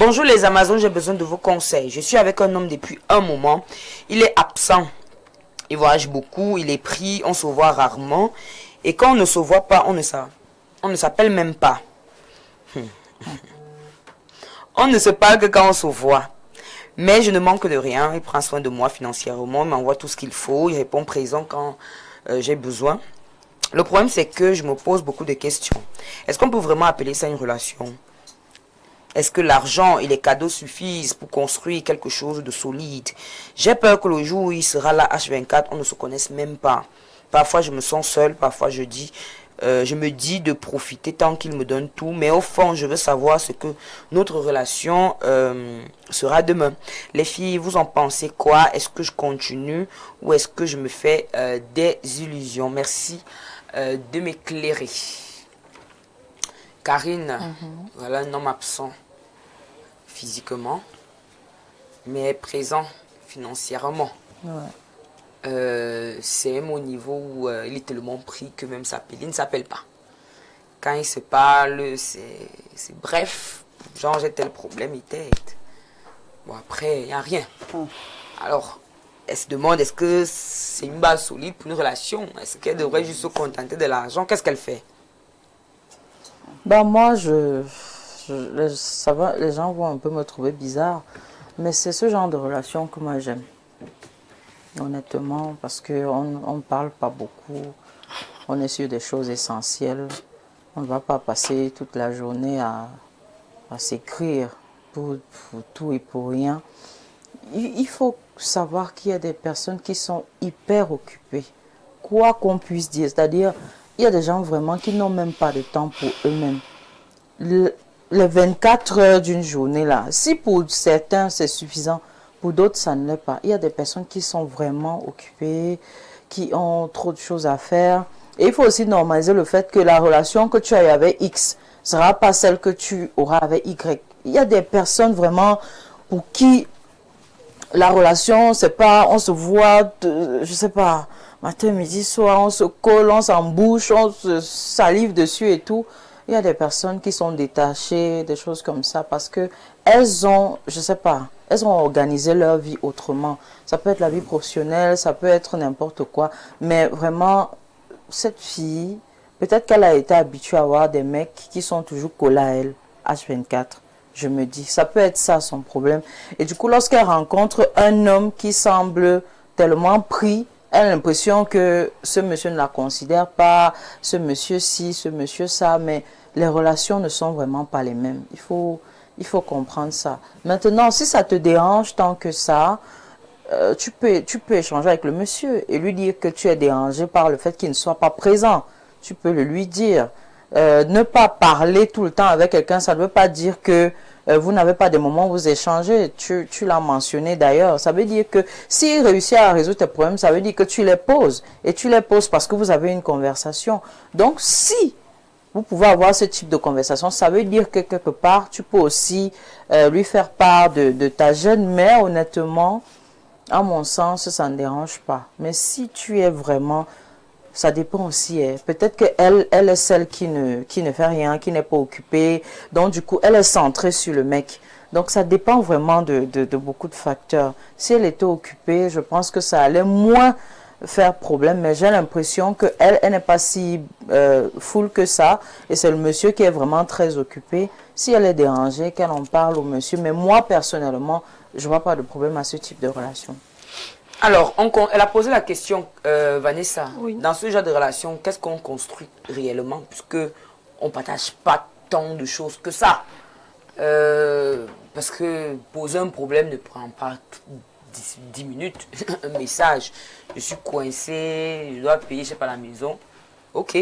Bonjour les Amazones, j'ai besoin de vos conseils. Je suis avec un homme depuis un moment. Il est absent. Il voyage beaucoup, il est pris, on se voit rarement. Et quand on ne se voit pas, on ne s'appelle même pas. On ne se parle que quand on se voit. Mais je ne manque de rien. Il prend soin de moi financièrement, il m'envoie tout ce qu'il faut, il répond présent quand j'ai besoin. Le problème, c'est que je me pose beaucoup de questions. Est-ce qu'on peut vraiment appeler ça une relation? Est-ce que l'argent et les cadeaux suffisent pour construire quelque chose de solide? J'ai peur que le jour où il sera là, H24, on ne se connaisse même pas. Parfois, je me sens seule, parfois je me dis de profiter tant qu'il me donne tout. Mais au fond, je veux savoir ce que notre relation sera demain. Les filles, vous en pensez quoi? Est-ce que je continue ou est-ce que je me fais des illusions? Merci de m'éclairer. Karine, voilà un homme absent physiquement, mais présent financièrement. Ouais. C'est même au niveau où il est tellement pris que même s'appeler, il ne s'appelle pas. Quand il se parle, c'est bref, genre j'ai tel problème, il t'aide. Bon après, il n'y a rien. Alors, elle se demande, est-ce que c'est une base solide pour une relation? Est-ce qu'elle devrait juste se contenter de l'argent? Qu'est-ce qu'elle fait? Ben moi, ça va, les gens vont un peu me trouver bizarre, mais c'est ce genre de relation que moi j'aime. Honnêtement, parce qu'on ne parle pas beaucoup, on est sur des choses essentielles. On ne va pas passer toute la journée à s'écrire pour tout et pour rien. Il faut savoir qu'il y a des personnes qui sont hyper occupées, quoi qu'on puisse dire. C'est-à-dire, il y a des gens vraiment qui n'ont même pas de temps pour eux-mêmes. Les 24 heures d'une journée, là, si pour certains c'est suffisant, pour d'autres ça ne l'est pas. Il y a des personnes qui sont vraiment occupées, qui ont trop de choses à faire. Et il faut aussi normaliser le fait que la relation que tu as avec X ne sera pas celle que tu auras avec Y. Il y a des personnes vraiment pour qui la relation, c'est pas, on se voit, je sais pas, matin, midi, soir, on se colle, on s'embouche, on se salive dessus et tout. Il y a des personnes qui sont détachées, des choses comme ça, parce que elles ont, je sais pas, elles ont organisé leur vie autrement. Ça peut être la vie professionnelle, ça peut être n'importe quoi, mais vraiment, cette fille, peut-être qu'elle a été habituée à avoir des mecs qui sont toujours collés à elle, H24. Je me dis, ça peut être ça son problème. Et du coup, lorsqu'elle rencontre un homme qui semble tellement pris, elle a l'impression que ce monsieur ne la considère pas, ce monsieur ci, ce monsieur ça, mais les relations ne sont vraiment pas les mêmes. Il faut comprendre ça. Maintenant, si ça te dérange tant que ça, tu peux échanger avec le monsieur et lui dire que tu es dérangé par le fait qu'il ne soit pas présent. Tu peux le lui dire. Ne pas parler tout le temps avec quelqu'un, ça ne veut pas dire que vous n'avez pas des moments où vous échangez. Tu l'as mentionné d'ailleurs. Ça veut dire que s'il réussit à résoudre tes problèmes, ça veut dire que tu les poses. Et tu les poses parce que vous avez une conversation. Donc si vous pouvez avoir ce type de conversation, ça veut dire que quelque part, tu peux aussi lui faire part de ta gêne, mais honnêtement, à mon sens, ça ne dérange pas. Mais si tu es vraiment... Ça dépend aussi. Peut-être qu'elle est celle qui ne fait rien, qui n'est pas occupée. Donc, du coup, elle est centrée sur le mec. Donc, ça dépend vraiment de beaucoup de facteurs. Si elle était occupée, je pense que ça allait moins faire problème. Mais j'ai l'impression qu'elle n'est pas si full que ça. Et c'est le monsieur qui est vraiment très occupé. Si elle est dérangée, qu'elle en parle au monsieur. Mais moi, personnellement, je ne vois pas de problème à ce type de relation. Alors, elle a posé la question, Vanessa, Oui. dans ce genre de relation, qu'est-ce qu'on construit réellement, puisque on ne partage pas tant de choses que ça. Parce que poser un problème ne prend pas 10 minutes, un message, je suis coincé, je dois payer, je sais pas, la maison. Ok,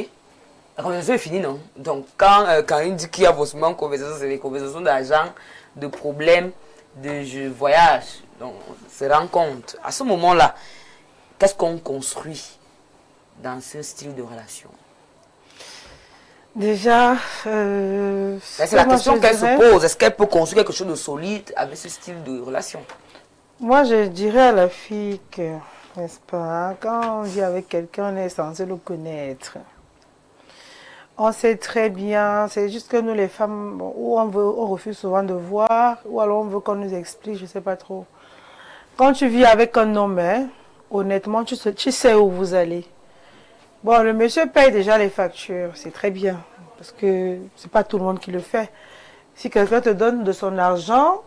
la conversation est finie, non? Donc, quand il dit qu'il y a forcément une conversation, c'est des conversations d'argent, de problèmes, de je voyage. Donc, on se rend compte. À ce moment-là, qu'est-ce qu'on construit dans ce style de relation? Déjà, C'est la question qu'elle se pose. Est-ce qu'elle peut construire quelque chose de solide avec ce style de relation? moi, je dirais à la fille que, n'est-ce pas, quand on vit avec quelqu'un, on est censé le connaître. On sait très bien, c'est juste que nous les femmes, bon, ou on refuse souvent de voir, ou alors on veut qu'on nous explique, je ne sais pas trop. Quand tu vis avec un homme, hein, honnêtement, tu sais où vous allez. Bon, le monsieur paye déjà les factures, c'est très bien, parce que c'est pas tout le monde qui le fait. Si quelqu'un te donne de son argent,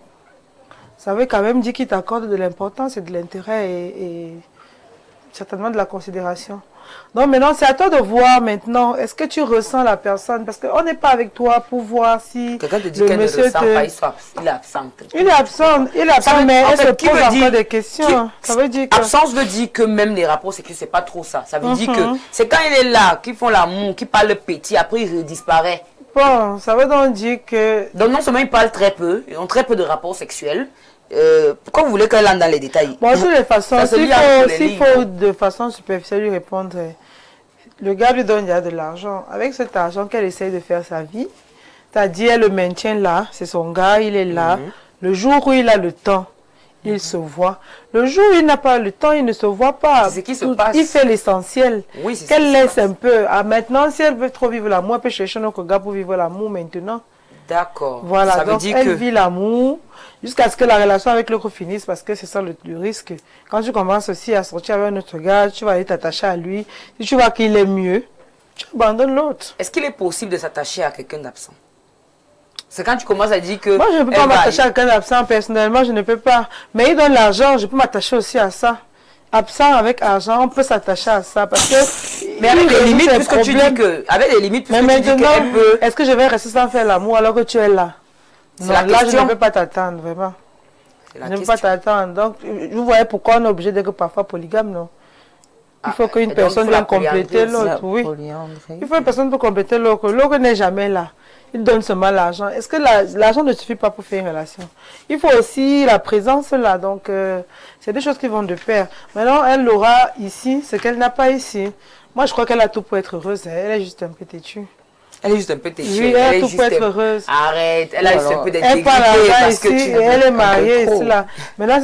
ça veut quand même dire qu'il t'accorde de l'importance et de l'intérêt et certainement de la considération. Donc maintenant, c'est à toi de voir maintenant, est-ce que tu ressens la personne? Parce qu'on n'est pas avec toi pour voir si Quelqu'un te dit le qu'elle ne monsieur ressent pas, il est absent. Il est absent, mais elle se pose encore des questions. Ça veut dire que... Absence veut dire que même les rapports sexuels, c'est pas trop ça. Ça veut dire que c'est quand il est là, qu'ils font l'amour, qu'ils parlent petit, après il disparaît. Bon, ça veut donc dire que... Donc non seulement ils parlent très peu, ils ont très peu de rapports sexuels. Pourquoi vous voulez qu'elle entre dans les détails? Bon, de toutes les façons, s'il faut de façon superficielle lui répondre, le gars lui donne déjà de l'argent. Avec cet argent qu'elle essaye de faire sa vie, c'est-à-dire elle le maintient là, c'est son gars, il est là. Le jour où il a le temps, il se voit. Le jour où il n'a pas le temps, il ne se voit pas. C'est ce qui se passe. Il fait l'essentiel. Oui, c'est qu'elle laisse un peu. Ah, maintenant, si elle veut trop vivre l'amour, elle peut chercher un autre gars pour vivre l'amour maintenant. D'accord. Voilà, ça veut donc dire elle que... vit l'amour jusqu'à ce que la relation avec l'autre finisse, parce que c'est ça le risque. Quand tu commences aussi à sortir avec un autre gars, tu vas aller t'attacher à lui. Si tu vois qu'il est mieux, tu abandonnes l'autre. Est-ce qu'il est possible de s'attacher à quelqu'un d'absent? C'est quand tu commences à dire que... Moi, je ne peux pas m'attacher à quelqu'un d'absent, personnellement, je ne peux pas. Mais il donne l'argent, je peux m'attacher aussi à ça. Absent avec argent, on peut s'attacher à ça, parce que... Mais avec des limites, puisque tu dis que... Avec des limites, puisque tu dis qu'elle peut... Est-ce que je vais rester sans faire l'amour alors que tu es là? Non, là, je ne peux pas t'attendre, vraiment. Je ne peux pas t'attendre. Donc, vous voyez pourquoi on est obligé d'être parfois polygame, non? Il faut qu'une personne vienne compléter l'autre, oui. Il faut une personne pour compléter l'autre. L'autre n'est jamais là. Il donne seulement l'argent. Est-ce que l'argent ne suffit pas pour faire une relation? Il faut aussi la présence là. Donc, c'est des choses qui vont de pair. Maintenant, elle l'aura ici, ce qu'elle n'a pas ici. Moi, je crois qu'elle a tout pour être heureuse. Elle est juste un peu têtue. Elle est juste un peu têtue. Oui, elle a tout pour être heureuse. Arrête, elle a juste un peu d'intégrité. Elle parle parce que ici, elle est mariée ici là. Maintenant,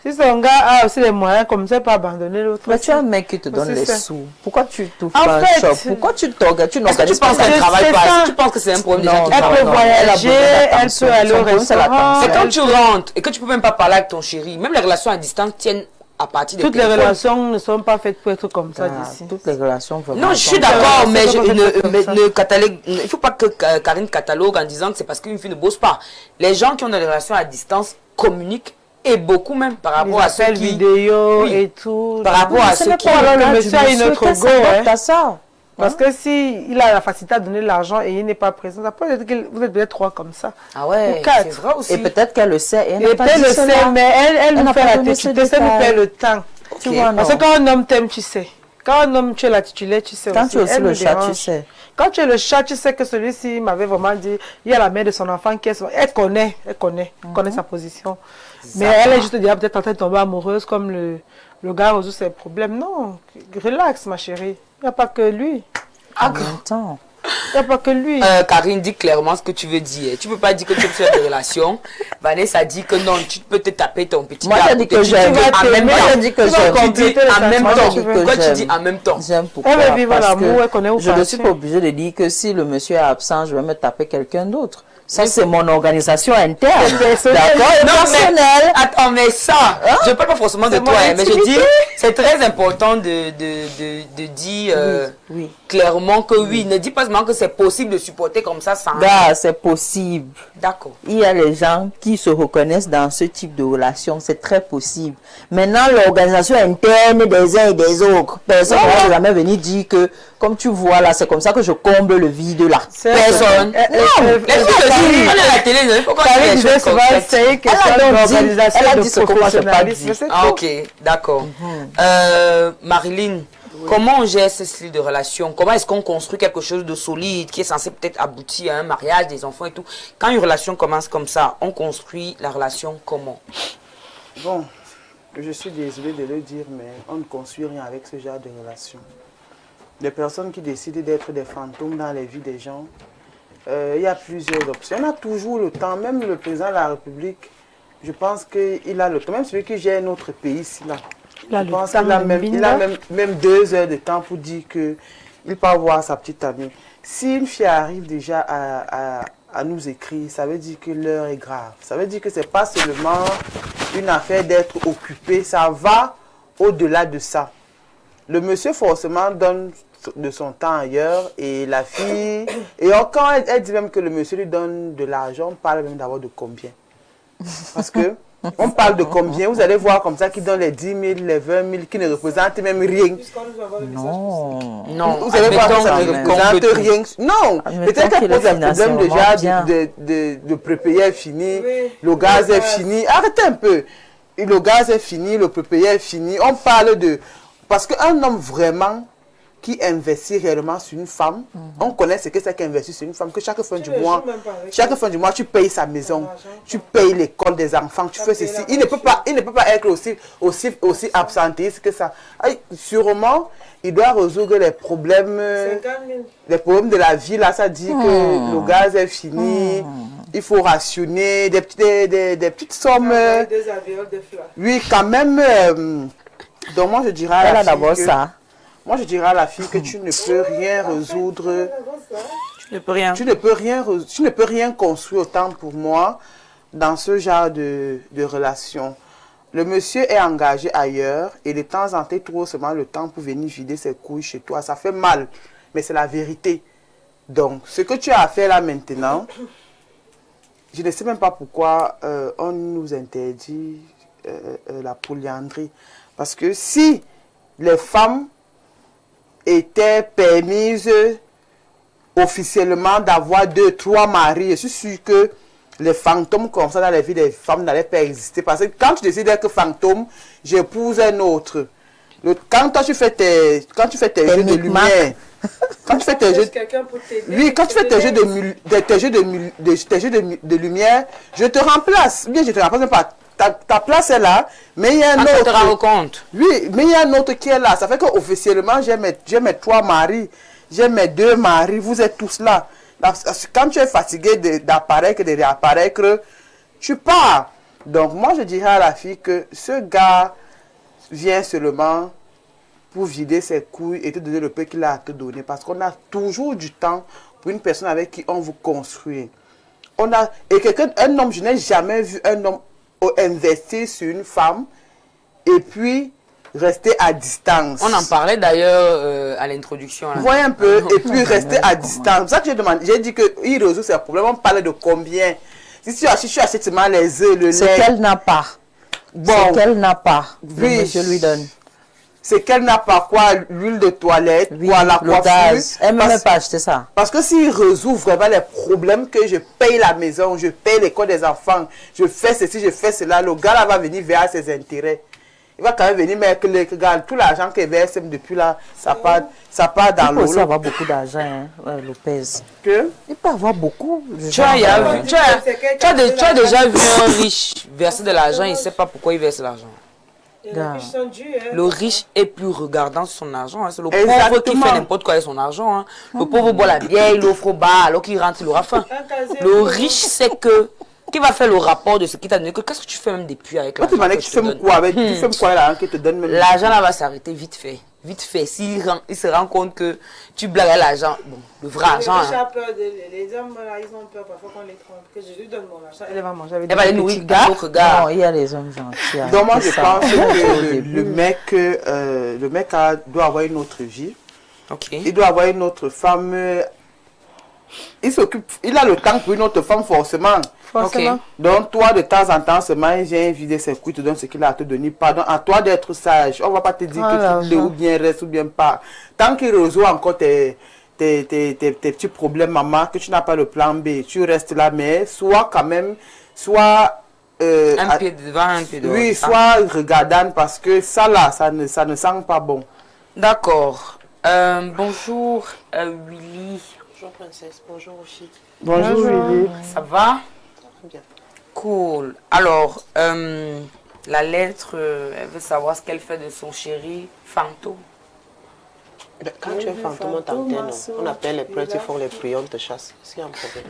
si son gars a aussi les moyens, comme ça, il peut abandonner l'autre. Mais tu as un mec qui te donne les sous. Pourquoi tu t'ouvres pas un shop? Pourquoi tu t'organises? Tu n'organises pas. Tu penses qu'elle ne travaille pas? Tu penses que c'est un problème? Elle peut voyager, elle peut aller au restaurant. C'est quand tu rentres et que tu ne peux même pas parler avec ton chéri. Même les relations à distance tiennent à partir de toutes les relations ne sont pas faites pour être comme ça d'ici. Toutes les relations non, je suis d'accord, mais il ne faut pas que Karine catalogue en disant que c'est parce qu'une fille ne bosse pas. Les gens qui ont des relations à distance communiquent et beaucoup même par rapport à ceux qui... vidéo et tout. Par rapport à ceux qui... Le monsieur a une autre go, ça. Parce que si il a la facilité à donner l'argent et il n'est pas présent, ça peut être que vous êtes peut-être trois comme ça. Ah ouais, c'est vrai aussi. Et peut-être qu'elle le sait. Et peut-être le sait, mais elle nous fait la têtue, ça nous perd le temps. Tu vois, parce que quand un homme t'aime, tu sais. Quand un homme, tu es la titulaire, tu sais. Quand tu es aussi le chat, tu sais. Quand tu es le chat, tu sais que celui-ci m'avait vraiment dit, il y a la mère de son enfant qui est... Elle connaît sa position. Mais elle est juste déjà peut-être en train de tomber amoureuse comme le gars résout ses problèmes. Non, relax ma chérie. Il n'y a pas que lui. En même temps. Il n'y a pas que lui. Karine dit clairement ce que tu veux dire. Tu ne peux pas dire que tu veux faire des relations. Vanessa dit que non, tu peux te taper ton petit gars. Moi, j'ai dit que j'aime. Moi, j'ai dit que j'aime. Tu dis en même temps. Pourquoi tu dis en même temps? J'aime pourquoi. Elle veut vivre l'amour, elle connaît où je ne suis pas obligée de dire que si le monsieur est absent, je vais me taper quelqu'un d'autre. Ça, c'est mon organisation interne. D'accord? Personnel. Attends, mais ça, je ne parle pas forcément de toi, mais je dis, c'est très important de dire clairement que oui. Ne dis pas seulement que c'est possible de supporter comme ça sans... C'est possible. D'accord. Il y a les gens qui se reconnaissent dans ce type de relation. C'est très possible. Maintenant, l'organisation interne des uns et des autres. Personne ne va jamais venir dire que, comme tu vois là, c'est comme ça que je comble le vide là. Personne. La télé, il faut qu'on ait des choses comme ça. Elle a dit ce que moi je n'ai pas dit. Ah ok, d'accord. Marilyn, comment on gère ce style de relation? Comment est-ce qu'on construit quelque chose de solide qui est censé peut-être aboutir à un mariage, des enfants et tout? Quand une relation commence comme ça, on construit la relation comment? Bon, je suis désolée de le dire, mais on ne construit rien avec ce genre de relation. Les personnes qui décident d'être des fantômes dans les vies des gens, il y a plusieurs options. On a toujours le temps, même le président de la République, je pense qu'il a le temps, même celui qui gère notre pays ici là. Je pense qu'il a même 2 heures de temps pour dire qu'il il part voir sa petite amie. Si une fille arrive déjà à nous écrire, ça veut dire que l'heure est grave. Ça veut dire que c'est pas seulement une affaire d'être occupé, ça va au-delà de ça. Le monsieur forcément donne de son temps ailleurs et la fille, et quand elle dit même que le monsieur lui donne de l'argent, on parle même d'abord de combien. Parce que on parle de combien, vous allez voir comme ça qui donne les 10 000, les 20 000, qui ne représentent même rien. Non. Vous allez voir que ça ne représente rien. Non, peut-être qu'elle pose un problème déjà de prépayé est fini, le gaz est fini. Arrêtez un peu. Le gaz est fini, le prépayé est fini. On parle de... Parce qu'un homme vraiment qui investit réellement sur une femme, on connaît ce que c'est qu'investir sur une femme, que chaque fin du mois, tu payes sa maison, tu payes l'école des enfants, tu fais ceci. Il ne peut pas être aussi absentéiste que ça. Sûrement, il doit résoudre les problèmes de la vie. Là, ça dit que le gaz est fini, il faut rationner des petites sommes. Oui, quand même. Donc moi, je dirais à la fille moi, je dirais à la fille que tu ne peux rien résoudre. Tu ne peux rien. Tu ne peux rien construire autant pour moi dans ce genre de relation. Le monsieur est engagé ailleurs et de temps en temps, il trouve seulement le temps pour venir vider ses couilles chez toi. Ça fait mal, mais c'est la vérité. Donc, ce que tu as à faire là maintenant, je ne sais même pas pourquoi on nous interdit la polyandrie. Parce que si les femmes étaient permises officiellement d'avoir 2, 3 maris, je suis sûr que les fantômes comme ça dans la vie des femmes n'allaient pas exister. Parce que quand tu décides d'être fantôme, j'épouse un autre. Quand tu fais tes jeux de lumière, quand tu fais tes jeux, oui, quand tu fais tes jeux de lumière, je te remplace. Bien, je te remplace pas. Ta place est là, mais il y a un autre. Tu te rends compte. Oui, mais il y a un autre qui est là. Ça fait qu'officiellement, j'ai mes 3 maris, j'ai mes 2 maris, vous êtes tous là. Quand tu es fatigué d'apparaître, de réapparaître, tu pars. Donc, moi, je dirais à la fille que ce gars vient seulement pour vider ses couilles et te donner le peu qu'il a à te donner. Parce qu'on a toujours du temps pour une personne avec qui on veut construire. Un homme, je n'ai jamais vu un homme investir sur une femme et puis rester à distance. On en parlait d'ailleurs à l'introduction. Vous voyez un peu, et puis rester à distance. C'est ça que j'ai demandé. J'ai dit qu'il résout ses problèmes. On parlait de combien. Si tu achètes seulement les œufs, le lait. C'est qu'elle n'a pas. Bon. C'est qu'elle n'a pas. Oui. Monsieur lui donne. C'est qu'elle n'a pas quoi, l'huile de toilette, Oui, quoi, la coiffure. gaz. Elle ne m'a même pas acheté ça. Parce que s'il résout vraiment les problèmes que je paye la maison, je paye l'école des enfants, je fais ceci, je fais cela, le gars là va venir vers ses intérêts. Il va quand même venir, mais tout l'argent qu'il verse depuis là, ça part dans l'eau. Il peut aussi avoir beaucoup d'argent, hein, Lopez. Que? Il peut avoir beaucoup. Tu as déjà vu un riche verser de l'argent, il ne sait pas pourquoi il verse l'argent. Le riche est plus regardant sur son argent. Hein. C'est le pauvre qui fait n'importe quoi avec son argent. Hein. Le pauvre boit la bière, il offre au bar, alors qu'il rentre, il aura faim. Le riche sait que... Qui va faire le rapport de ce qu'il t'a donné? Qu'est-ce que tu fais même depuis avec l'argent? Tu fais quoi avec l'argent qu'il te donne même? L'argent là va s'arrêter vite fait. Vite fait. S'il se rend compte que tu blagues à l'argent, bon, le vrai argent. Les hommes, ils ont peur parfois qu'on les trompe. Que je lui donne mon argent, elle va manger avec elle va aller nourrir d'autres gars. Non, il y a les hommes gentils. Donc moi je pense que le mec doit avoir une autre vie. Okay. Il doit avoir une autre femme. Il a le temps pour une autre femme forcément. Forcément. Okay. Donc toi de temps en temps seulement il vient vider ses couilles, te donne ce qu'il a à te donner. Pardon, à toi d'être sage. On ne va pas te dire que tu ou bien reste ou bien pas. Tant qu'il résout encore tes petits problèmes, maman, que tu n'as pas le plan B, tu restes là, mais soit quand même, soit... un pied devant, un pied dehors. Oui, soit regardant parce que ça là, ça ne sent pas bon. D'accord. Bonjour Willy. Bonjour princesse, bonjour Oshi. Bonjour Willy. Ça va? Bien. Cool. Alors, la lettre, elle veut savoir ce qu'elle fait de son chéri fantôme. Quand tu es fantôme, on t'antenne. On appelle les prêtres, ils font les prières, on te chasse. Est-ce qu'il y a un problème?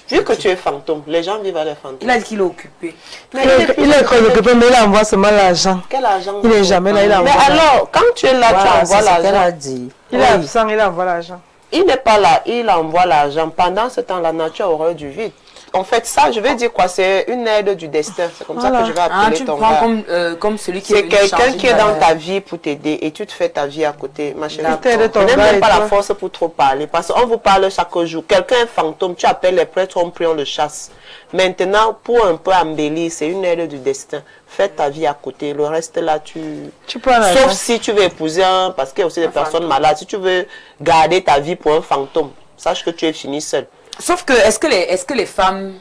Vu que tu es fantôme, les gens vivent à les fantômes. Il a dit qu'il est occupé. Mais Il est très occupé, mais il envoie seulement l'argent. quel argent? Il n'est jamais là, il envoie. Mais alors, quand tu es là, Voilà, tu envoies c'est ce qu'elle l'argent. a dit. Il est absent, il envoie l'argent. Il n'est pas là, il envoie l'argent. Pendant ce temps, la nature aurait du vide. En fait, ça, je vais dire quoi? C'est une aide du destin. C'est comme ça que je vais Ah, appeler tu ton prends gars. comme celui qui est C'est venu quelqu'un changer qui est ta dans vie. ta vie pour t'aider et tu te fais ta vie à côté. Ma chérie, Il t'aide ton je n'ai gars même et pas la toi. force pour trop parler parce qu'on vous parle chaque jour. Quelqu'un est fantôme, tu appelles les prêtres, on prie, on le chasse. Maintenant, pour un peu embellir, c'est une aide du destin. Fais ta vie à côté. Le reste là, tu prends l'argent. sauf si tu veux épouser un, parce qu'il y a aussi des personnes malades. Si tu veux garder ta vie pour un fantôme, sache que tu es fini seul. Sauf que, est-ce que les femmes,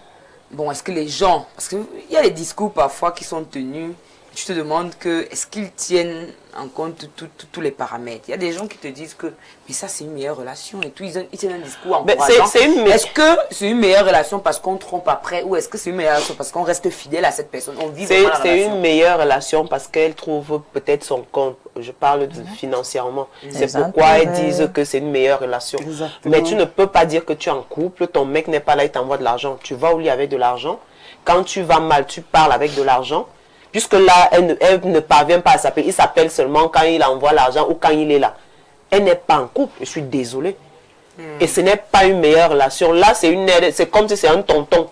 bon, est-ce que les gens, parce qu'il y a des discours parfois qui sont tenus, tu te demandes que, est-ce qu'ils tiennent en compte tous les paramètres. Il y a des gens qui te disent que, mais ça c'est une meilleure relation et tout, ils tiennent un discours encourageant. Est-ce que c'est une meilleure relation parce qu'on trompe après ou est-ce que c'est une meilleure relation parce qu'on reste fidèle à cette personne, on vit vraiment la relation? C'est une meilleure relation parce qu'elle trouve peut-être son compte, je parle financièrement. C'est pourquoi elles disent que c'est une meilleure relation. Exactement. Mais tu ne peux pas dire que tu es en couple, ton mec n'est pas là, il t'envoie de l'argent. Tu vas au lit avec de l'argent. Quand tu vas mal, tu parles avec de l'argent. Puisque là, elle ne parvient pas à s'appeler. Il s'appelle seulement quand il envoie l'argent ou quand il est là. Elle n'est pas en couple, je suis désolée. Et ce n'est pas une meilleure relation. Là, c'est une aide, c'est comme si c'est un tonton.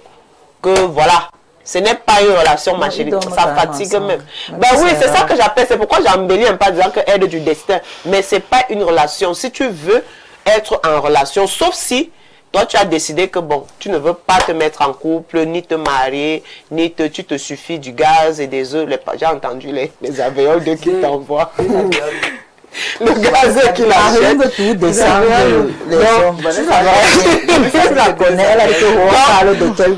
Que voilà. Ce n'est pas une relation, ma chérie. Ça fatigue même. Ben oui, c'est ça que j'appelle. C'est pourquoi j'embellis un peu en disant que aide du destin. Mais ce n'est pas une relation. Si tu veux être en relation, sauf si toi, tu as décidé que bon, tu ne veux pas te mettre en couple, ni te marier, tu te suffis du gaz et des œufs. J'ai entendu les avéoles de qui t'envoient. Le gaz qu'il achète. Tout descendre les hommes.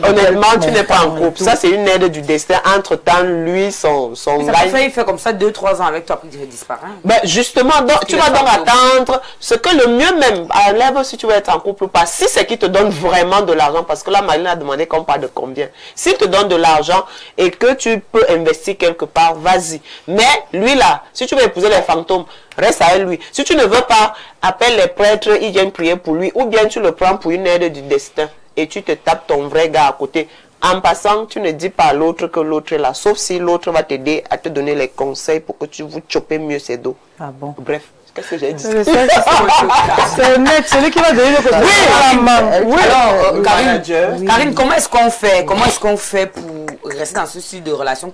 Honnêtement, tu n'es pas en couple. Ça, c'est une aide du destin. Entre-temps, lui, son gars. Il fait comme ça 2-3 ans avec toi, après il disparaît. Ben justement, donc, tu vas donc attendre ce que le mieux même, enlève si tu veux être en couple ou pas. Si c'est qu'il te donne vraiment de l'argent, parce que là, Marlène a demandé qu'on parle de combien. S'il te donne de l'argent et que tu peux investir quelque part, vas-y. Mais lui là, si tu veux épouser les fantômes, reste à lui. Si tu ne veux pas, appelle les prêtres, ils viennent prier pour lui. Ou bien tu le prends pour une aide du destin. Et tu te tapes ton vrai gars à côté. En passant, tu ne dis pas à l'autre que l'autre est là. Sauf si l'autre va t'aider à te donner les conseils pour que tu vous chopez mieux ses dos. Ah bon? Bref, qu'est-ce que j'ai dit? C'est net, celui qui va donner le conseil. Oui, alors, Karine, comment est-ce qu'on fait? Comment est-ce qu'on fait pour rester dans ce style de relation?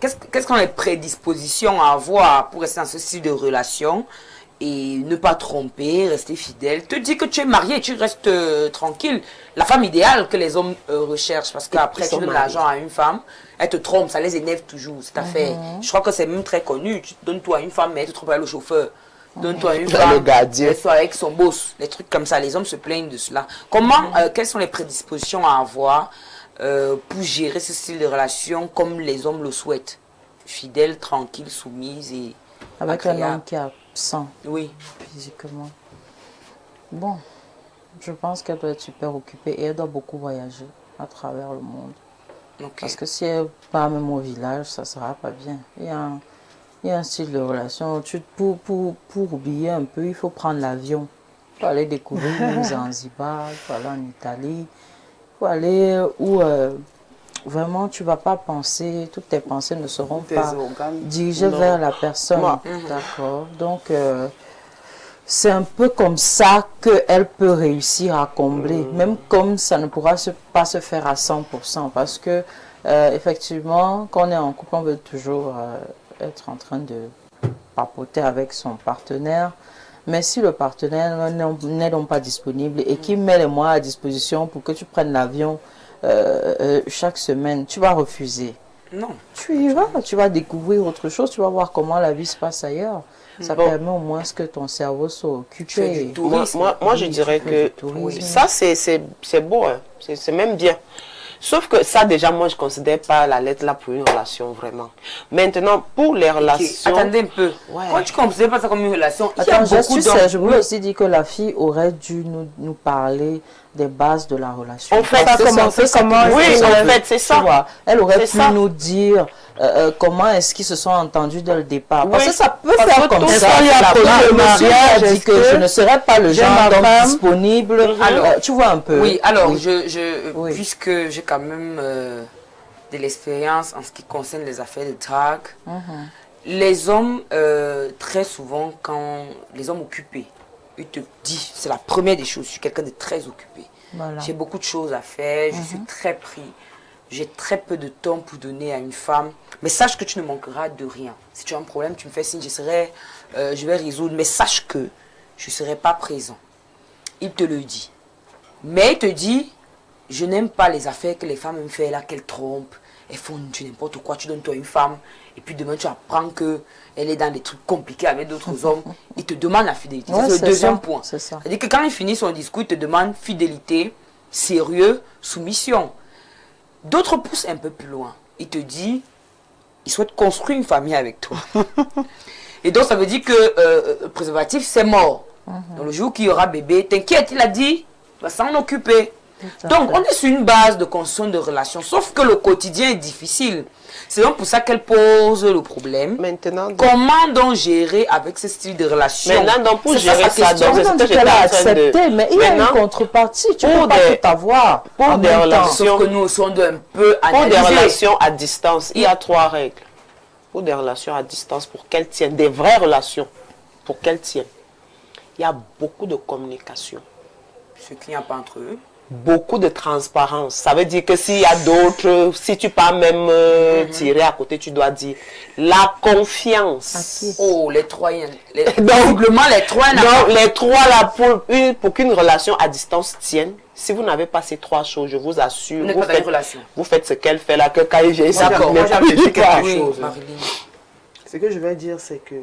Qu'est-ce qu'on a les prédispositions à avoir pour rester dans ce style de relation et ne pas tromper, rester fidèle? Te dis que tu es marié et tu restes tranquille. La femme idéale que les hommes recherchent, parce qu'après tu donnes l'argent à une femme, elle te trompe, ça les énerve toujours, cette affaire. Je crois que c'est même très connu. Tu donnes toi à une femme, mais elle te trompe avec le chauffeur. Donne-toi une femme, le gardien. elle soit avec son boss. Les trucs comme ça, les hommes se plaignent de cela. Comment, quelles sont les prédispositions à avoir pour gérer ce style de relation comme les hommes le souhaitent? Fidèle, tranquille, soumise et avec agréable. un homme qui est absent Oui. physiquement. Bon, je pense qu'elle doit être super occupée et elle doit beaucoup voyager à travers le monde. Okay. Parce que si elle part même au village, ça ne sera pas bien. Il y a un style de relation. Pour oublier un peu, il faut prendre l'avion. Il faut aller découvrir même Zanzibar, il faut aller en Italie. Il faut aller où vraiment tu ne vas pas penser, toutes tes pensées ne seront pas dirigées vers la personne. D'accord. Donc, c'est un peu comme ça qu'elle peut réussir à combler, même comme ça ne pourra pas se faire à 100%. Parce que, effectivement, quand on est en couple, on veut toujours être en train de papoter avec son partenaire. Mais si le partenaire n'est donc pas disponible et qu'il met les moyens à disposition pour que tu prennes l'avion chaque semaine, tu vas refuser. Non. Tu y vas, tu vas découvrir autre chose, tu vas voir comment la vie se passe ailleurs. Ça permet au moins que ton cerveau soit occupé. Moi, je dirais que ça, c'est beau, hein. C'est même bien. Sauf que ça, déjà, moi, je ne considère pas la lettre là pour une relation, vraiment. Maintenant, pour les relations... Attendez un peu. Ouais. Quand tu ne considères pas ça comme une relation, attends, je voulais aussi dire que la fille aurait dû nous parler des bases de la relation. En fait, oui, en fait, c'est ça. Elle aurait pu nous dire comment est-ce qu'ils se sont entendus dès le départ. Parce Oui, que ça peut parce faire que comme tout ça. ça, il y a La pendant première le mariage, a dit est-ce que que je ne serais pas le j'ai genre ma d'homme femme? disponible. Alors, Tu vois un peu. Oui, alors, Oui. Oui. puisque j'ai quand même de l'expérience en ce qui concerne les affaires de drague, les hommes, très souvent, quand les hommes occupés, ils te disent, c'est la première des choses, je suis quelqu'un de très occupé. Voilà. J'ai beaucoup de choses à faire, je suis très pris. J'ai très peu de temps pour donner à une femme. Mais sache que tu ne manqueras de rien. Si tu as un problème, tu me fais signe, je vais résoudre. Mais sache que je ne serai pas présent. Il te le dit. Mais il te dit, je n'aime pas les affaires que les femmes aiment faire là, qu'elles trompent. Elles font du n'importe quoi. Tu donnes toi une femme. Et puis demain, tu apprends qu'elle est dans des trucs compliqués avec d'autres hommes. Il te demande la fidélité. Ouais, c'est le c'est deuxième ça, point. c'est ça. C'est-à-dire que quand il finit son discours, il te demande fidélité, sérieux, soumission. D'autres poussent un peu plus loin. Il te dit, il souhaite construire une famille avec toi. Et donc, ça veut dire que le préservatif, c'est mort. Dans le jour qu'il y aura bébé, t'inquiète, il a dit, il va s'en occuper. Donc, on est sur une base de construction de relations. Sauf que le quotidien est difficile. C'est donc pour ça qu'elle pose le problème. Maintenant, Comment donc gérer avec ce style de relation? Maintenant, donc, pour C'est gérer sa ça, question. donc, c'est ce que j'étais Elle a en train de... accepté, mais il y a une Maintenant, contrepartie. Tu ne pour peux pas des- tout avoir. pour en des même temps. relations- Sauf que nous aussi, on doit un peu Pour des analyser. relations à distance, il y a 3 règles. Pour des relations à distance, pour qu'elles tiennent, des vraies relations, pour qu'elles tiennent, il y a beaucoup de communication, Ce qu'il n'y a pas entre eux. beaucoup de transparence. Ça veut dire que s'il y a d'autres, si tu pars même tirer à côté, tu dois dire la confiance. Oh, les trois, Donc, visiblement, les trois, il y en a donc, pas. les 3 là, pour qu'une relation à distance tienne, si vous n'avez pas ces 3 choses, je vous assure, Vous n'êtes vous pas dans une faites, relation. vous faites ce qu'elle fait là, que quand il vient ici, D'accord, il moi, n'est j'ai pas- appris quelque Oui, chose. Marilyn. Ce que je vais dire, c'est que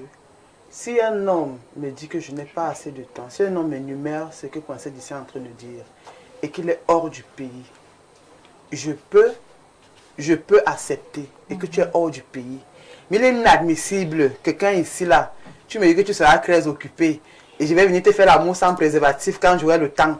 si un homme me dit que je n'ai pas assez de temps, si un homme énumère ce que Coincé d'ici est en train de dire, et qu'il est hors du pays, je peux accepter et que tu es hors du pays. Mais il est inadmissible que quand ici, là, tu me dis que tu seras très occupé et je vais venir te faire l'amour sans préservatif quand j'aurai le temps.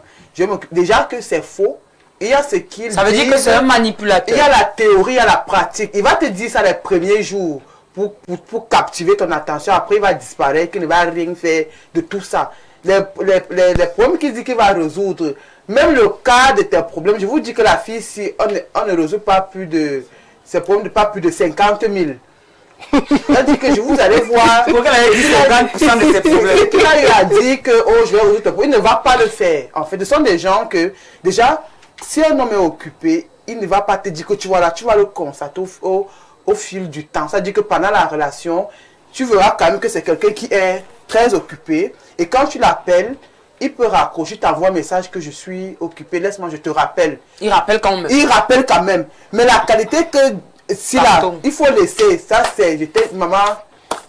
Déjà que c'est faux, il y a ce qu'il Ça veut dire que c'est un manipulateur. il y a la théorie, il y a la pratique. Il va te dire ça les premiers jours pour captiver ton attention. Après, il va disparaître, qu'il ne va rien faire de tout ça. Les problèmes qu'il dit qu'il va résoudre, même le cas de tes problèmes, je vous dis que la fille, si on ne résout pas plus de ces problèmes, pas plus de 50 000. C'est-à-dire que je vous allez voir. Pourquoi elle a dit 50% de ses problèmes? Qu'il a dit que oh, je vais résoudre tes problèmes, il ne va pas le faire. En fait, ce sont des gens que, déjà, si un homme est occupé, il ne va pas te dire que tu vas le constater au fil du temps. C'est-à-dire que pendant la relation, tu verras quand même que c'est quelqu'un qui est très occupé. Et quand tu l'appelles, il peut raccrocher, t'envoie un message que je suis occupé, laisse-moi, je te rappelle. Il rappelle quand même. Il rappelle quand même. Mais la qualité que, si là, Pardon. il faut laisser, ça c'est, maman,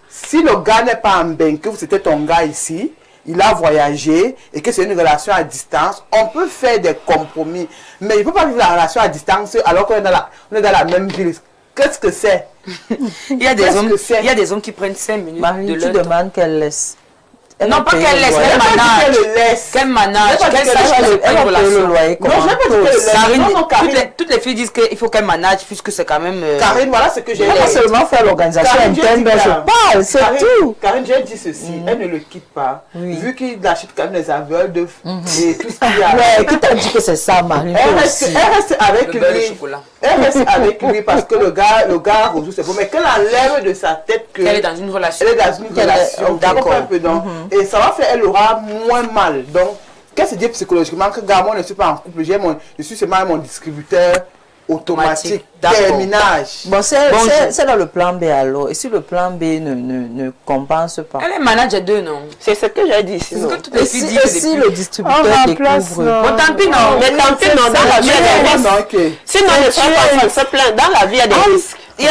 si le gars n'est pas en bain, que c'était ton gars ici, il a voyagé et que c'est une relation à distance, on peut faire des compromis. Mais il ne peut pas vivre la relation à distance alors qu'on est dans la même ville. Qu'est-ce que c'est? Il y a des Qu'est-ce hommes, que c'est? il y a des hommes qui prennent 5 minutes Marie, de tu leur temps. demandes qu'elle laisse. Non, pas qu'elle laisse, Elle qu'elle n'a pas dit manage. qu'elle le laisse. Qu'elle manage, Elle n'a pas qu'elle dit sache qu'elle que c'est Elle pas une va payer le relation. loyer Non, comment? je n'ai pas dit qu'elle le laisse. Karine, Non, non, Karine. toutes les filles disent qu'il faut qu'elle manage puisque c'est quand même... Karine, voilà ce que j'ai Elle va dit. seulement faire l'organisation Karine, j'ai interne dit dont je Karine. parle, c'est Karine, tout. Karine, j'ai dit ceci, elle ne le quitte pas, Oui. vu qu'il achète quand même les aveugles et tout ce qu'il y a. Ouais, qui t'a dit que c'est ça, Marie? Elle Toi reste, aussi. elle reste avec Le beurre de lui. chocolat. Elle reste avec lui parce que le gars résout ses problèmes. Mais qu'elle enlève de sa tête que Qu'elle est dans une relation. elle est dans une Qu'elle est- relation. oh, Tu comprends d'accord. un peu, donc. Et ça va faire, elle aura moins mal. Donc, qu'est-ce que se dit psychologiquement que, gars, moi, je ne suis pas en couple, je suis seulement mon distributeur automatique, D'accord. terminage. Bon, c'est dans le plan B alors. Et si le plan B ne compense pas? Elle est manager 2, non? C'est ce que j'ai dit C'est ce sinon. que toutes les Et filles si, disent. et si le distributeur On remplace, découvre? non. Bon, tant pis, non. Mais tant pis, non, dans la vie, il y a des risques. Donc, Sinon, ne sois pas folle, c'est plein. Dans la vie, il y a des risques. Il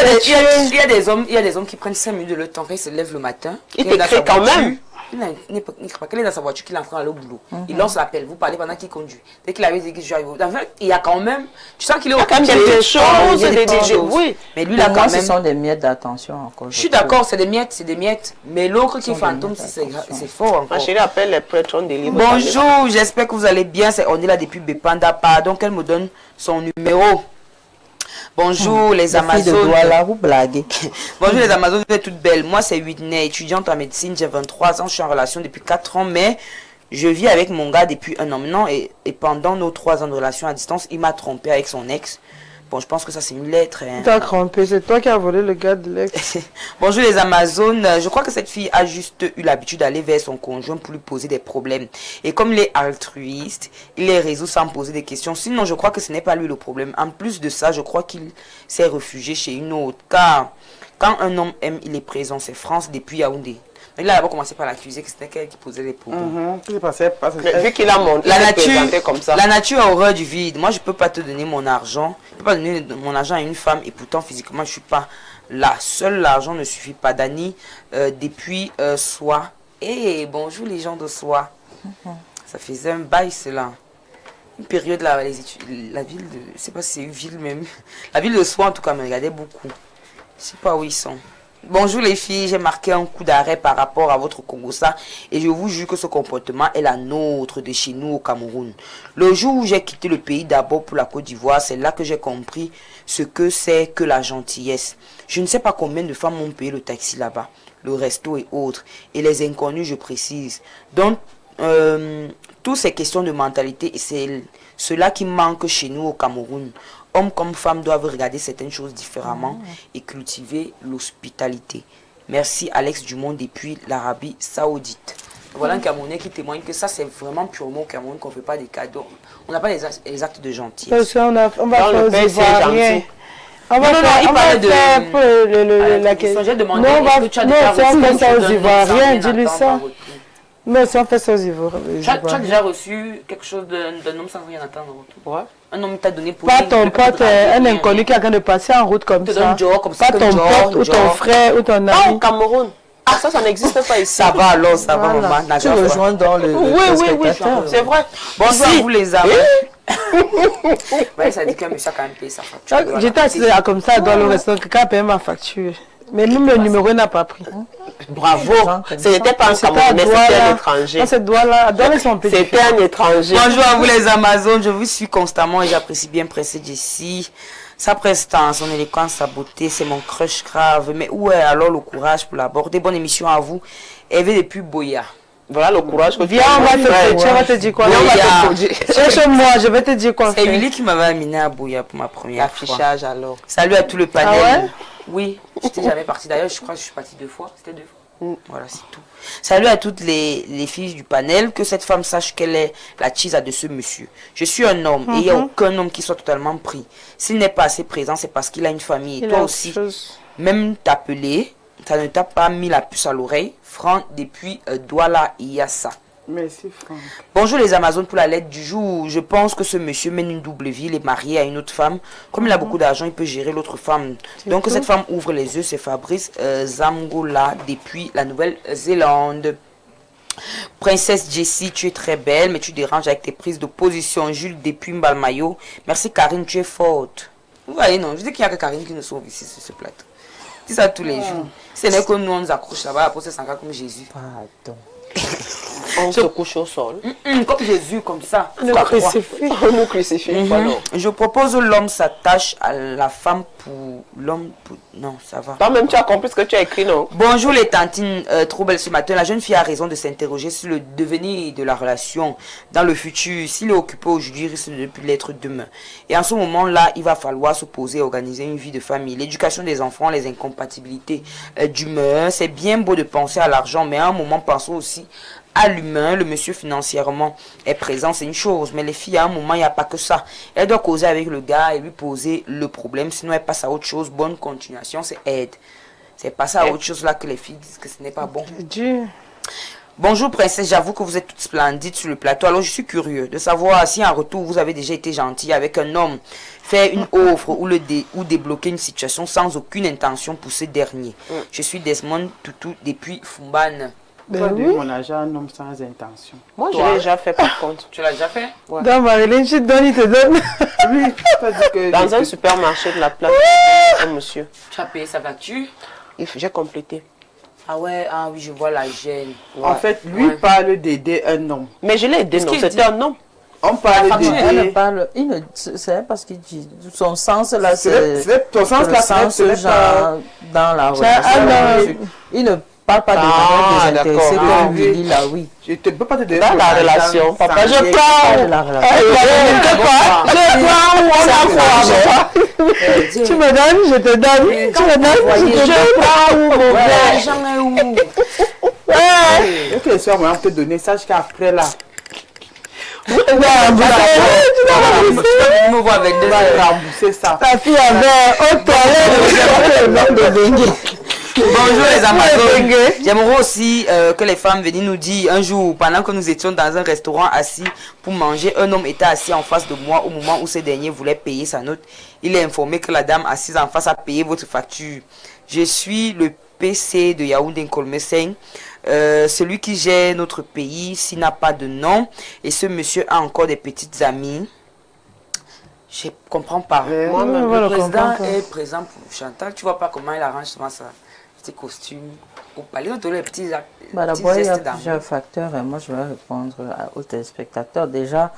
y a des hommes qui prennent 5 minutes de leur temps quand ils se lèvent le matin. Ils qu'il est dans t'écrivent sa quand voiture. même. Il n'écrit pas qu'il est dans sa voiture, qu'il est en train d'aller au boulot. Il lance l'appel, vous parlez pendant qu'il conduit. Dès qu'il avait dit que je suis arrivé. En fait, il y a quand même. Tu sens qu'il est Il y a quand même des occupé. petites choses, Il y a des petites choses. choses. Oui. Mais lui, là, Pour moi, quand ce même. sont des miettes d'attention encore. Je suis d'accord, c'est des miettes. Mais l'autre qui est fantôme, c'est fort Ma encore. chérie appelle les prêtres des livres. Bonjour, j'espère que vous allez bien. On est là depuis Bepanda. Pardon qu'elle me donne son numéro. Bonjour les Les filles de Amazones. Douala, vous blaguez. Bonjour les Amazones, vous êtes toutes belles. Moi c'est Whitney, étudiante en médecine, j'ai 23 ans, je suis en relation depuis 4 ans, mais je vis avec mon gars depuis 1 an maintenant et pendant nos 3 ans de relation à distance, il m'a trompé avec son ex. Bon, je pense que ça c'est une lettre. Hein. T'as trompé, c'est toi qui as volé le gars de l'ex. Bonjour les Amazones, je crois que cette fille a juste eu l'habitude d'aller vers son conjoint pour lui poser des problèmes. Et comme il est altruiste, il les résout sans poser des questions. Sinon, je crois que ce n'est pas lui le problème. En plus de ça, je crois qu'il s'est réfugié chez une autre. Car quand un homme aime, il est présent. C'est France depuis Yaoundé. Il a d'abord commencé par l'accuser que c'était elle qui posait les problèmes. Qu'est-ce qui passait? Mais vu qu'il a monté, La présenté nature, comme ça. la nature a horreur du vide. Moi, je peux pas te donner mon argent. Je peux pas donner mon argent à une femme et pourtant physiquement, je suis pas là. Seul l'argent ne suffit pas. Dani, depuis Soie. Eh, bonjour les gens de Soie. Ça faisait un bail cela. Une période là, la ville de, je sais pas si c'est une ville même. La ville de Soie en tout cas me regardait beaucoup. Je sais pas où ils sont. Bonjour les filles, j'ai marqué un coup d'arrêt par rapport à votre Congossa et je vous jure que ce comportement est la nôtre de chez nous au Cameroun. Le jour où j'ai quitté le pays d'abord pour la Côte d'Ivoire, c'est là que j'ai compris ce que c'est que la gentillesse. Je ne sais pas combien de femmes ont payé le taxi là-bas, le resto et autres, et les inconnus je précise. Donc, toutes ces questions de mentalité, et c'est cela qui manque chez nous au Cameroun. Hommes comme femmes doivent regarder certaines choses différemment et cultiver l'hospitalité. Merci Alex Dumont depuis l'Arabie Saoudite. Voilà un Camerounais qui témoigne que ça c'est vraiment purement au Cameroun qu'on ne fait pas des cadeaux. On n'a pas les actes de gentillesse. Parce qu'on va Dans faire le aux pays, c'est Ivoiriens. gentil. On va Non, faire, il on va parlait de- faire pour la question. J'ai demandé, Non, est-ce que tu as non, déjà si on reçu fait quelque ça chose aux d'un homme Ivoiriens, sans rien dis-lui attendre ça. en retour? Non, si on fait ça aux Ivoiriens. Tu as déjà reçu quelque chose d'un homme sans rien attendre en retour? Ouais. Un homme t'a donné pour Pas rien, ton quelque chose pote, de un rien, inconnu qui est en train de passer en route comme te ça. donne genre comme ça, Pas que ton genre, pote ou ton genre. frère ou ton Pas au ami. Cameroun. Ah, ça n'existe pas ici. Ça va alors, ça va Voilà. maman. Tu rejoins dans le Oui, c'est vrai. Bonjour à vous les amis. Ouais, ça dit qu'un monsieur a quand même payé sa facture. Voilà. J'étais assise là comme ça dans le restaurant, quelqu'un a payé ma facture. Mais même le numéro n'a pas pris. Bravo. Ce n'était pas un C'était à Camerounais, c'était un Douala. étranger. Non, c'est Douala. Douala, c'est un peu C'était différent. un étranger. Bonjour à vous les Amazones, je vous suis constamment et j'apprécie bien Pressé Jessie. Sa prestance, son éloquence, sa beauté, c'est mon crush grave. Mais où est alors le courage pour l'aborder? Bonne émission à vous. Hervé depuis Boya. Voilà le courage que tu Viens, on va te dire quoi. Boya. Cherche-moi, je vais te dire quoi C'est faire. Willy qui m'avait amené à Boya pour ma première fois. L'affichage alors. Salut à tout le panel. Ah ouais? Oui, j'étais jamais partie. D'ailleurs, je crois que je suis partie 2 fois. C'était 2 fois. Voilà, c'est tout. Salut à toutes les filles du panel. Que cette femme sache qu'elle est la cheese de ce monsieur. Je suis un homme et il n'y a aucun homme qui soit totalement pris. S'il n'est pas assez présent, c'est parce qu'il a une famille. Et Il toi a aussi, autre chose. même t'appeler, ça ne t'a pas mis la puce à l'oreille. Franck depuis Douala Iyassa. Merci Franck. Bonjour les Amazones pour la lettre du jour. Je pense que ce monsieur mène une double vie. Il est marié à une autre femme. Comme il a beaucoup d'argent, il peut gérer l'autre femme. Donc tout. cette femme ouvre les yeux. C'est Fabrice Zamgola depuis la Nouvelle-Zélande. Princesse Jessie, tu es très belle, mais tu déranges avec tes prises de position. Jules depuis Mbalmayo. Merci Karine, tu es forte. Vous voyez, non, je dis qu'il n'y a que Karine qui nous sauve ici sur ce plateau. Dis ça tous les jours. Ce n'est que nous, on nous accroche là-bas, après c'est comme Jésus. Pardon. On se couche au sol. Comme Jésus, comme ça. Le Quoi, crucifix. On nous crucifie. Voilà. Je propose l'homme s'attache à la femme pour l'homme. Non, ça va. Toi-même, tu as compris ce que tu as écrit, non? Bonjour les tantines, trop belle ce matin. La jeune fille a raison de s'interroger sur le devenir de la relation dans le futur. S'il est occupé aujourd'hui, il risque de ne plus l'être demain. Et en ce moment-là, il va falloir se poser et organiser une vie de famille. L'éducation des enfants, les incompatibilités d'humeur. C'est bien beau de penser à l'argent, mais à un moment, pensons aussi à l'humain. Le monsieur financièrement est présent, c'est une chose. Mais les filles, à un moment, il n'y a pas que ça. Elle doit causer avec le gars et lui poser le problème. Sinon, elle passe à autre chose. Bonne continuation, c'est aide. C'est passer à autre chose là que les filles disent que ce n'est pas bon. Dieu. Bonjour princesse, j'avoue que vous êtes toute splendide sur le plateau. Alors je suis curieux de savoir si en retour vous avez déjà été gentil avec un homme, faire une offre ou débloquer une situation sans aucune intention pour ce dernier. Je suis Desmond Toutou depuis Fumbane. Ben Toi, donne oui. mon argent à un homme sans intention. Moi, je Toi. l'ai déjà fait par contre. Tu l'as déjà fait? Dans Marilyn, tu te donnes, il te donne. Oui, pas dit que... Dans un supermarché de la place, un monsieur. Tu as payé sa facture? J'ai complété. Ah ouais, ah oui, je vois la gêne. En fait, lui Ouais. parle d'aider un homme. Mais je l'ai aidé, Ce non? qu'il C'était dit- un homme. On parle facture, Elle ne de... parle, c'est parce qu'il dit, son sens là, Ton sens le là, sens ce n'est pas... genre dans la relation. Il ne parle pas de manière désintéressée d'accord. comme Willy là, oui. Je ne peux pas te donner... Dans la relation, papa, je Pas parle. de la relation. Tu me donnes, je te donne. Tu me donnes, je te donne. L'argent est où? Et que le soir, on peut te donner, sache qu'après là, Tu me vois avec on deux va heures. rembourser ça. Ta fille avait au toilette le nom de Bengue. Bonjour les Amazones. J'aimerais aussi que les femmes viennent nous dire un jour, pendant que nous étions dans un restaurant assis pour manger, un homme était assis en face de moi au moment où ce dernier voulait payer sa note. Il est informé que la dame assise en face a payé votre facture. Je suis le PC de Yaoundé Nkolmeseng, celui qui gère notre pays s'il n'a pas de nom. Et ce monsieur a encore des petites amies. Je comprends pas. Moi-même, Le je président comprends pas. est présent pour Chantal. Tu vois pas comment il arrange souvent ça. Petit costume. Au palais, on te les petits D'abord, il y a gestes d'amour. plusieurs facteurs et moi je vais répondre aux téléspectateurs. Déjà,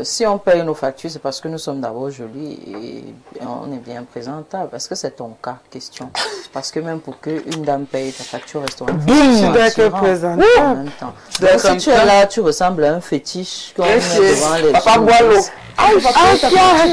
si on paye nos factures, c'est parce que nous sommes d'abord jolis et on est bien présentable. Est-ce que c'est ton cas? Question. Parce que même pour qu'une dame paye ta facture restaurant, Tu dois être présentable. en même temps. Donc, si tu es là, tu ressembles à un fétiche qu'on met devant les Papa choses. boit l'eau.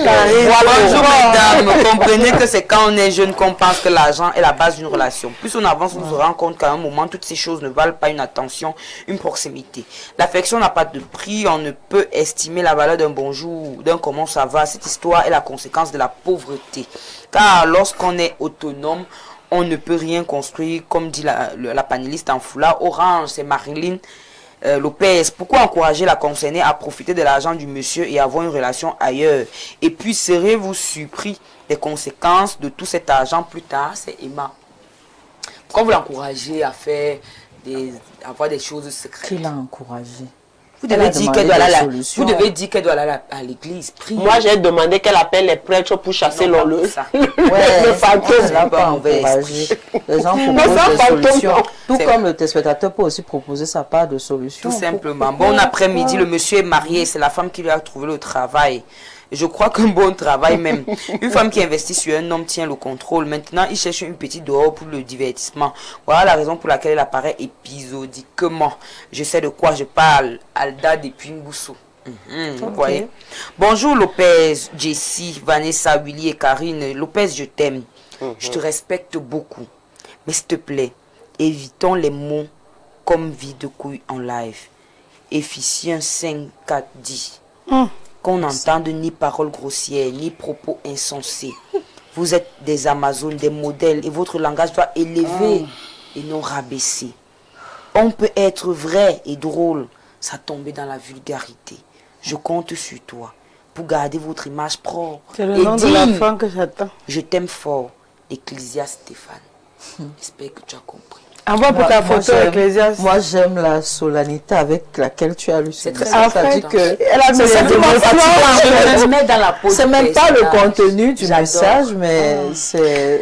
Bonjour mesdames, comprenez que c'est quand on est jeune qu'on pense que l'argent est la base d'une relation. Plus on avance, on se rend compte qu'à un moment, toutes ces choses ne valent pas une attention, une proximité. L'affection n'a pas de prix, on ne peut estimer la valeur d'un bonjour, d'un comment ça va. Cette histoire est la conséquence de la pauvreté. Car lorsqu'on est autonome, on ne peut rien construire, comme dit la panéliste en foulard. Orange, c'est Marilyn Lopez. Pourquoi encourager la concernée à profiter de l'argent du monsieur et avoir une relation ailleurs? Et puis serez-vous surpris des conséquences de tout cet argent plus tard? C'est Emma. Pourquoi vous l'encouragez à faire avoir des choses secrètes? Qui l'a encouragé? Vous devez dire qu'elle doit des aller solutions. vous devez dire qu'elle doit aller à l'église. Prier. Moi, j'ai demandé qu'elle appelle les prêtres pour chasser Non, pas le ça. le fantôme. On ne l'a pas mauvais encouragé. Les gens ça, proposent des fantôme, solutions. non. Tout C'est comme le téléspectateur peut aussi proposer sa part de solutions. Tout simplement. Bon après-midi, le monsieur est marié, c'est la femme qui lui a trouvé le travail. Je crois qu'un bon travail même. Une femme qui investit sur un homme tient le contrôle. Maintenant, il cherche une petite dehors pour le divertissement. Voilà la raison pour laquelle elle apparaît épisodiquement. Je sais de quoi je parle. Alda depuis Mboussou. Vous voyez. Bonjour Lopez, Jessie, Vanessa, Willy et Karine. Lopez, je t'aime. Je te respecte beaucoup. Mais s'il te plaît, évitons les mots comme vie de couille en live. Éphésiens 5, 4 dit qu'on n'entende ni paroles grossières, ni propos insensés. Vous êtes des Amazones, des modèles, et votre langage doit élever et non rabaisser. On peut être vrai et drôle, sans tomber dans la vulgarité. Je compte sur toi pour garder votre image propre C'est le et nom de la digne. femme que j'attends. Je t'aime fort, Ecclésiaste Stéphane. J'espère que tu as compris. Envoie pour ta photo, Ecclésiaste. Moi, j'aime la solennité avec laquelle tu as lu ce C'est très message. Ça important. dit que Elle a mis c'est les simplement émotions. fatigant. Je me mets dans la peau C'est du même pas le personnage. contenu du J'adore. message, mais c'est